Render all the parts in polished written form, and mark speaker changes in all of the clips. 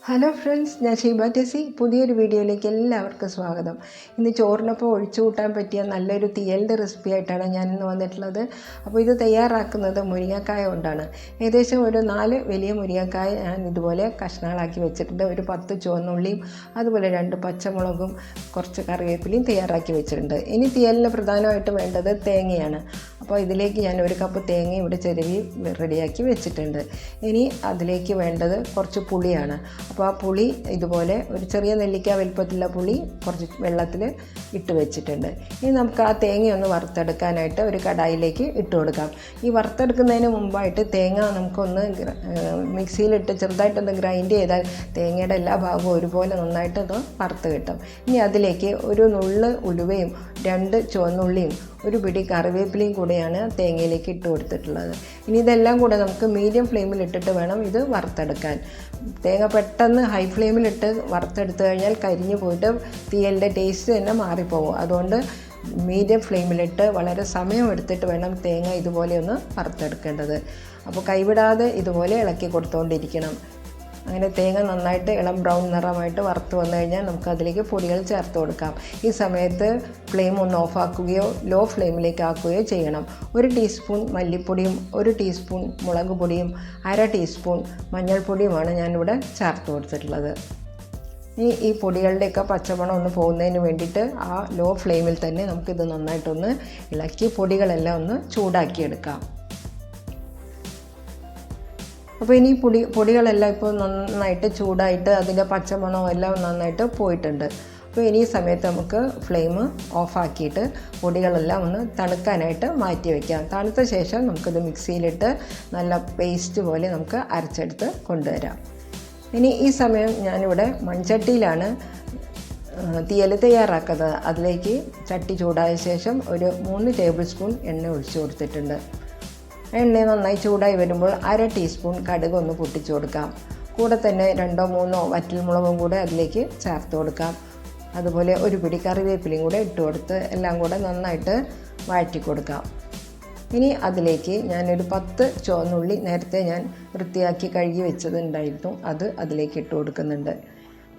Speaker 1: Hello friends, ഞാൻ ഷീബ ടെസി. പുതിയൊരു വീഡിയോയിലേക്ക് എല്ലാവർക്കും സ്വാഗതം. ഇന്ന് ചോറിനൊപ്പം ഒഴിച്ചു കൂട്ടാൻ പറ്റിയ നല്ലൊരു തീയലിൻ്റെ റെസിപ്പി ആയിട്ടാണ് ഞാൻ ഇന്ന് വന്നിട്ടുള്ളത്. അപ്പോൾ ഇത് തയ്യാറാക്കുന്നത് മുരിങ്ങക്കായ കൊണ്ടാണ്. ഏകദേശം ഒരു 4 വലിയ മുരിങ്ങക്കായ ഞാൻ ഇതുപോലെ കഷ്ണങ്ങളാക്കി വെച്ചിട്ടുണ്ട്. ഒരു 10 ചുവന്നുള്ളിയും അതുപോലെ 2 പച്ചമുളകും കുറച്ച് കറിവേപ്പിലയും തയ്യാറാക്കി വെച്ചിട്ടുണ്ട്. ഇനി തീയലിന് പ്രധാനമായിട്ട് വേണ്ടത് തേങ്ങയാണ്. അപ്പോൾ ഇതിലേക്ക് ഞാൻ 1 കപ്പ് തേങ്ങ ഇവിടെ ചിരവി റെഡിയാക്കി വെച്ചിട്ടുണ്ട്. ഇനി അതിലേക്ക് വേണ്ടത് കുറച്ച് പുളിയാണ്. അപ്പോൾ ആ പുളി ഇതുപോലെ ഒരു ചെറിയ നെല്ലിക്ക വലുപ്പത്തിലുള്ള പുളി കുറച്ച് വെള്ളത്തിൽ ഇട്ട് വെച്ചിട്ടുണ്ട്. ഇനി നമുക്ക് ആ തേങ്ങയൊന്ന് വറുത്തെടുക്കാനായിട്ട് ഒരു കടായിലേക്ക് ഇട്ട് കൊടുക്കാം. ഈ വറുത്തെടുക്കുന്നതിന് മുമ്പായിട്ട് തേങ്ങ നമുക്കൊന്ന് മിക്സിയിലിട്ട് ചെറുതായിട്ടൊന്ന് ഗ്രൈൻഡ് ചെയ്താൽ തേങ്ങയുടെ എല്ലാ ഭാഗവും ഒരുപോലെ നന്നായിട്ട് അത് വറുത്ത് കിട്ടും. ഇനി അതിലേക്ക് ഒരു നുള്ള് ഉലുവയും 2 ചുവന്നുള്ളിയും ഒരു പിടി കറിവേപ്പിലയും കൂടെയാണ് തേങ്ങയിലേക്ക് ഇട്ട് കൊടുത്തിട്ടുള്ളത്. ഇനി ഇതെല്ലാം കൂടെ നമുക്ക് മീഡിയം ഫ്ലെയിമിൽ ഇട്ടിട്ട് വേണം ഇത് വറുത്തെടുക്കാൻ. തേങ്ങ പെട്ടെന്ന് ഹൈ ഫ്ലെയിമിലിട്ട് വറുത്തെടുത്തു കഴിഞ്ഞാൽ കരിഞ്ഞു പോയിട്ട് തീയലിൻ്റെ ടേസ്റ്റ് തന്നെ മാറിപ്പോകും. അതുകൊണ്ട് മീഡിയം ഫ്ലെയിമിലിട്ട് വളരെ സമയമെടുത്തിട്ട് വേണം തേങ്ങ ഇതുപോലെ ഒന്ന് വറുത്തെടുക്കേണ്ടത്. അപ്പോൾ കൈവിടാതെ ഇതുപോലെ ഇളക്കി കൊടുത്തുകൊണ്ടിരിക്കണം. അങ്ങനെ തേങ്ങ നന്നായിട്ട് ഇളം ബ്രൗൺ നിറമായിട്ട് വറുത്ത് വന്നു കഴിഞ്ഞാൽ നമുക്ക് അതിലേക്ക് പൊടികൾ ചേർത്ത് കൊടുക്കാം. ഈ സമയത്ത് ഫ്ലെയിം ഒന്ന് ഓഫാക്കുകയോ ലോ ഫ്ലെയിമിലേക്ക് ആക്കുകയോ ചെയ്യണം. 1 ടീസ്പൂൺ മല്ലിപ്പൊടിയും 1 ടീസ്പൂൺ മുളക് പൊടിയും 1/2 ടീസ്പൂൺ മഞ്ഞൾപ്പൊടിയുമാണ് ഞാനിവിടെ ചേർത്ത് കൊടുത്തിട്ടുള്ളത്. ഈ പൊടികളുടെയൊക്കെ പച്ചമണം ഒന്ന് പോകുന്നതിന് വേണ്ടിയിട്ട് ആ ലോ ഫ്ലെയിമിൽ തന്നെ നമുക്കിത് നന്നായിട്ടൊന്ന് ഇളക്കി പൊടികളെല്ലാം ഒന്ന് ചൂടാക്കിയെടുക്കാം. അപ്പോൾ ഇനി പൊടികളെല്ലാം ഇപ്പോൾ നന്നായിട്ട് ചൂടായിട്ട് അതിൻ്റെ പച്ചമണവും എല്ലാം നന്നായിട്ട് പോയിട്ടുണ്ട്. അപ്പോൾ ഇനി ഈ സമയത്ത് നമുക്ക് ഫ്ലെയിം ഓഫാക്കിയിട്ട് പൊടികളെല്ലാം ഒന്ന് തണുക്കാനായിട്ട് മാറ്റി വയ്ക്കാം. തണുത്ത ശേഷം നമുക്കിത് മിക്സിയിലിട്ട് നല്ല പേസ്റ്റ് പോലെ നമുക്ക് അരച്ചെടുത്ത് കൊണ്ടുവരാം. ഇനി ഈ സമയം ഞാനിവിടെ മൺചട്ടിയിലാണ് തീയൽ തയ്യാറാക്കുന്നത്. അതിലേക്ക് ചട്ടി ചൂടായ ശേഷം ഒരു 3 ടേബിൾ സ്പൂൺ എണ്ണ ഒഴിച്ചു കൊടുത്തിട്ടുണ്ട്. എണ്ണ നന്നായി ചൂടായി വരുമ്പോൾ 1/2 ടീസ്പൂൺ കടുക് ഒന്ന് പൊട്ടിച്ചു കൊടുക്കാം. കൂടെ തന്നെ 2-3 വറ്റൽമുളകും കൂടെ അതിലേക്ക് ചേർത്ത് കൊടുക്കാം. അതുപോലെ ഒരു പിടി കറിവേപ്പിലയും കൂടെ ഇട്ട് കൊടുത്ത് എല്ലാം കൂടെ നന്നായിട്ട് വഴറ്റി കൊടുക്കാം. ഇനി അതിലേക്ക് ഞാനൊരു 10 ചുവന്നുള്ളി നേരത്തെ ഞാൻ വൃത്തിയാക്കി കഴുകി വെച്ചതുണ്ടായിരുന്നു, അത് അതിലേക്ക് ഇട്ട് കൊടുക്കുന്നുണ്ട്.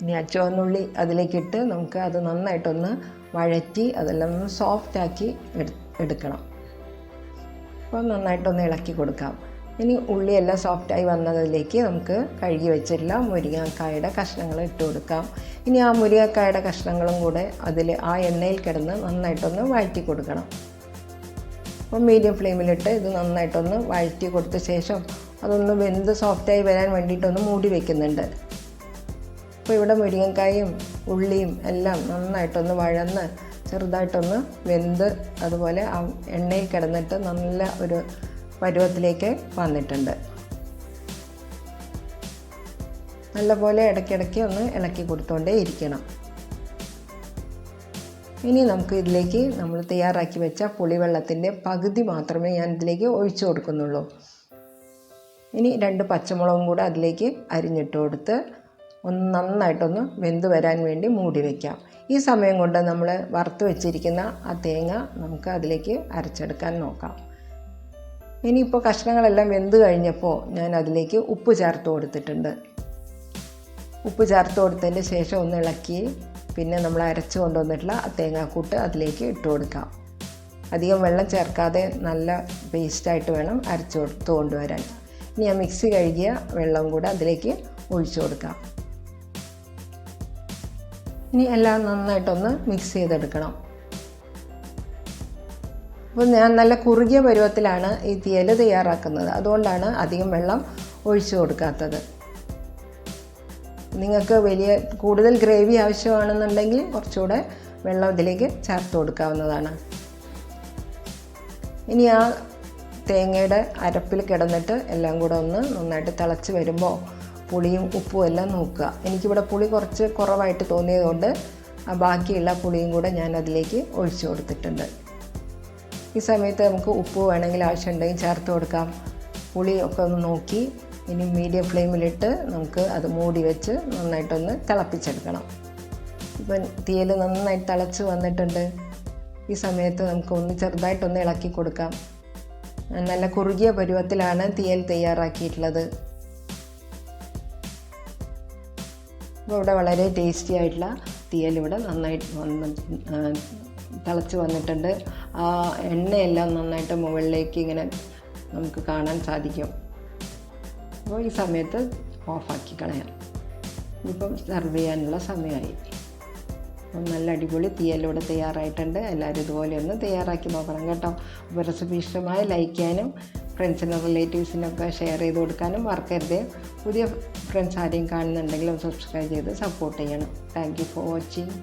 Speaker 1: ഇനി ആ ചുവന്നുള്ളി അതിലേക്കിട്ട് നമുക്ക് അത് നന്നായിട്ടൊന്ന് വഴറ്റി അതെല്ലാം ഒന്ന് സോഫ്റ്റാക്കി എടുക്കണം. അപ്പോൾ നന്നായിട്ടൊന്ന് ഇളക്കി കൊടുക്കാം. ഇനി ഉള്ളിയെല്ലാം സോഫ്റ്റായി വന്നതിലേക്ക് നമുക്ക് കഴുകി വെച്ചിട്ടുള്ള മുരിങ്ങക്കായുടെ കഷ്ണങ്ങൾ ഇട്ട് കൊടുക്കാം. ഇനി ആ മുരിങ്ങക്കായുടെ കഷ്ണങ്ങളും കൂടെ അതിൽ ആ എണ്ണയിൽ കിടന്ന് നന്നായിട്ടൊന്ന് വഴറ്റി കൊടുക്കണം. അപ്പോൾ മീഡിയം ഫ്ലെയിമിലിട്ട് ഇത് നന്നായിട്ടൊന്ന് വഴറ്റി കൊടുത്ത ശേഷം അതൊന്ന് വെന്ത് സോഫ്റ്റായി വരാൻ വേണ്ടിയിട്ടൊന്ന് മൂടി വയ്ക്കുന്നുണ്ട്. അപ്പോൾ ഇവിടെ മുരിങ്ങക്കായും ഉള്ളിയും എല്ലാം നന്നായിട്ടൊന്ന് വഴന്ന് ചെറുതായിട്ടൊന്ന് വെന്ത് അതുപോലെ ആ എണ്ണയിൽ കിടന്നിട്ട് നല്ല ഒരു പരുവത്തിലേക്ക് വന്നിട്ടുണ്ട്. നല്ലപോലെ ഇടയ്ക്കിടയ്ക്ക് ഒന്ന് ഇളക്കി കൊടുത്തുകൊണ്ടേ ഇരിക്കണം. ഇനി നമുക്ക് ഇതിലേക്ക് നമ്മൾ തയ്യാറാക്കി വെച്ച പുളിവെള്ളത്തിൻ്റെ പകുതി മാത്രമേ ഞാൻ ഇതിലേക്ക് ഒഴിച്ചു കൊടുക്കുന്നുള്ളൂ. ഇനി 2 പച്ചമുളകും കൂടെ അതിലേക്ക് അരിഞ്ഞിട്ട് കൊടുത്ത് നന്നായിട്ടൊന്ന് വെന്ത് വരാൻ വേണ്ടി മൂടി വയ്ക്കാം. ഈ സമയം കൊണ്ട് നമ്മൾ വറുത്ത് വെച്ചിരിക്കുന്ന ആ തേങ്ങ നമുക്ക് അതിലേക്ക് അരച്ചെടുക്കാൻ നോക്കാം. ഇനിയിപ്പോൾ കഷ്ണങ്ങളെല്ലാം വെന്ത് കഴിഞ്ഞപ്പോൾ ഞാൻ അതിലേക്ക് ഉപ്പ് ചേർത്ത് കൊടുത്തിട്ടുണ്ട്. ഉപ്പ് ചേർത്ത് കൊടുത്തതിന് ശേഷം ഒന്ന് ഇളക്കി പിന്നെ നമ്മൾ അരച്ച് കൊണ്ടുവന്നിട്ടുള്ള ആ തേങ്ങാക്കൂട്ട് അതിലേക്ക് ഇട്ട് കൊടുക്കാം. അധികം വെള്ളം ചേർക്കാതെ നല്ല പേസ്റ്റായിട്ട് വേണം അരച്ച് കൊണ്ടുവരാൻ. ഇനി ആ മിക്സി കഴുകിയ വെള്ളം കൂടെ അതിലേക്ക് ഒഴിച്ചു കൊടുക്കാം. ഇനി എല്ലാം നന്നായിട്ടൊന്ന് മിക്സ് ചെയ്തെടുക്കണം. അപ്പോൾ ഞാൻ നല്ല കുറുകിയ പരുവത്തിലാണ് ഈ തീയൽ തയ്യാറാക്കുന്നത്. അതുകൊണ്ടാണ് അധികം വെള്ളം ഒഴിച്ചു കൊടുക്കാത്തത്. നിങ്ങൾക്ക് കൂടുതൽ ഗ്രേവി ആവശ്യമാണെന്നുണ്ടെങ്കിൽ കുറച്ചുകൂടെ വെള്ളം ഇതിലേക്ക് ചേർത്ത് കൊടുക്കാവുന്നതാണ്. ഇനി ആ തേങ്ങയുടെ അരപ്പിൽ കിടന്നിട്ട് എല്ലാം കൂടെ ഒന്ന് നന്നായിട്ട് തിളച്ച് വരുമ്പോൾ പുളിയും ഉപ്പും എല്ലാം നോക്കുക. എനിക്കിവിടെ പുളി കുറച്ച് കുറവായിട്ട് തോന്നിയതുകൊണ്ട് ബാക്കിയുള്ള പുളിയും കൂടെ ഞാൻ അതിലേക്ക് ഒഴിച്ചു കൊടുത്തിട്ടുണ്ട്. ഈ സമയത്ത് നമുക്ക് ഉപ്പ് വേണമെങ്കിൽ ആവശ്യമുണ്ടെങ്കിൽ ചേർത്ത് കൊടുക്കാം. പുളിയൊക്കെ ഒന്ന് നോക്കി ഇനി മീഡിയം ഫ്ലെയിമിലിട്ട് നമുക്ക് അത് മൂടി വെച്ച് നന്നായിട്ടൊന്ന് തിളപ്പിച്ചെടുക്കണം. ഇപ്പം തീയൽ നന്നായിട്ട് തിളച്ച് വന്നിട്ടുണ്ട്. ഈ സമയത്ത് നമുക്ക് ചെറുതായിട്ടൊന്ന് ഇളക്കി കൊടുക്കാം. നല്ല കുറുകിയ പരുവത്തിലാണ് തീയൽ തയ്യാറാക്കിയിട്ടുള്ളത്. അപ്പോൾ ഇവിടെ വളരെ ടേസ്റ്റി ആയിട്ടുള്ള തീയലിവിടെ നന്നായിട്ട് തിളച്ച് വന്നിട്ടുണ്ട്. ആ എണ്ണയെല്ലാം നന്നായിട്ട് മുകളിലേക്ക് ഇങ്ങനെ നമുക്ക് കാണാൻ സാധിക്കും. അപ്പോൾ ഈ സമയത്ത് ഓഫാക്കി കളയാം. ഇപ്പം സെർവ് ചെയ്യാനുള്ള സമയമായി. അപ്പം നല്ല അടിപൊളി തീയലിവിടെ തയ്യാറായിട്ടുണ്ട്. എല്ലാവരും ഇതുപോലെ ഒന്ന് തയ്യാറാക്കി നോക്കണം കേട്ടോ. അപ്പോൾ റെസിപ്പി ഇഷ്ടമായി ലൈക്ക് ചെയ്യാനും ഫ്രണ്ട്സിനും റിലേറ്റീവ്സിനൊക്കെ ഷെയർ ചെയ്ത് കൊടുക്കാനും മറക്കരുത്. പുതിയ ഫ്രണ്ട്സ് ആരെയും കാണുന്നുണ്ടെങ്കിലും സബ്സ്ക്രൈബ് ചെയ്ത് സപ്പോർട്ട് ചെയ്യണം. Thank you for watching.